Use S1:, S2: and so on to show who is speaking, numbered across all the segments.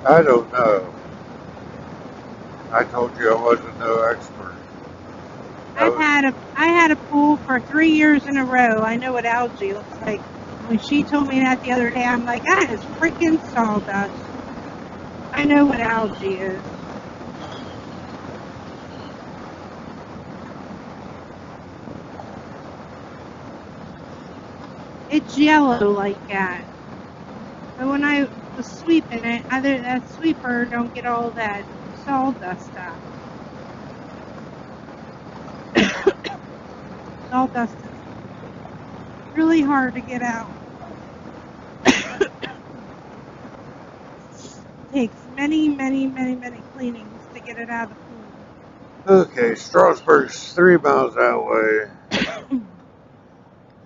S1: I don't know. I told you I wasn't no expert. I was,
S2: I had a pool for 3 years in a row. I know what algae looks like. When she told me that the other day, I'm like, that is freaking sawdust. I know what algae is. It's yellow like that. But when I was sweeping it, either that sweeper don't get all that sawdust out. Sawdust is really hard to get out. Takes many, many, many, many cleanings to get it out of the pool.
S1: okay, Strasburg's 3 miles that way.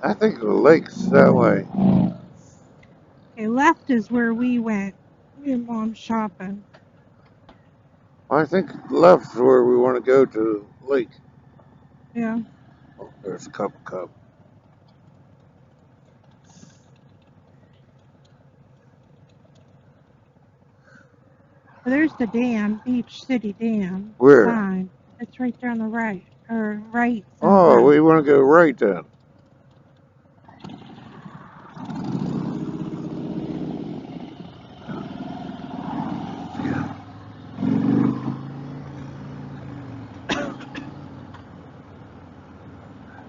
S1: I think the lake's that way.
S2: Okay, left is where we went. Me and Mom shopping.
S1: I think left's where we want to go to the lake.
S2: Yeah.
S1: Oh, there's a cup.
S2: There's the dam, Beach City Dam
S1: Where?
S2: sign. It's right there on the right. Or right.
S1: Oh, we want to go right then.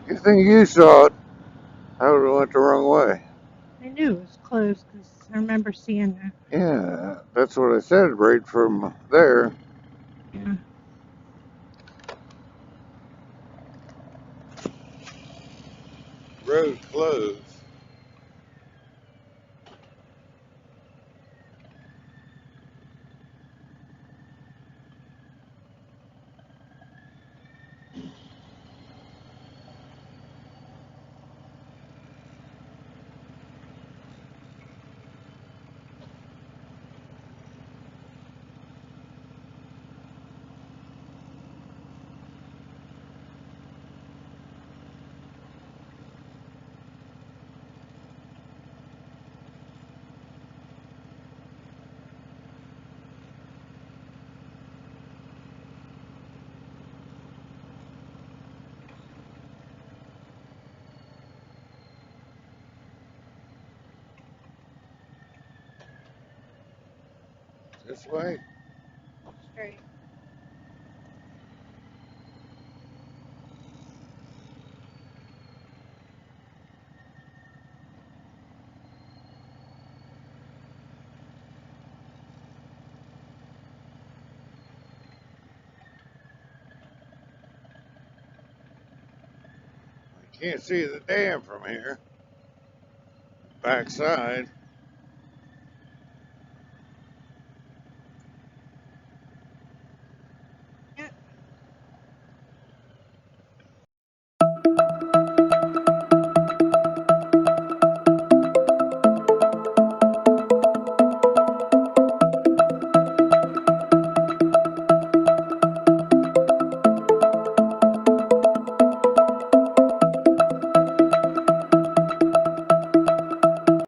S1: Good thing you saw it. I would have went the wrong way.
S2: I knew it was closed because I remember seeing that.
S1: Yeah, that's what I said right from there.
S2: Yeah.
S1: Road closed. This way.
S2: Straight.
S1: You can't see the dam from here. Backside.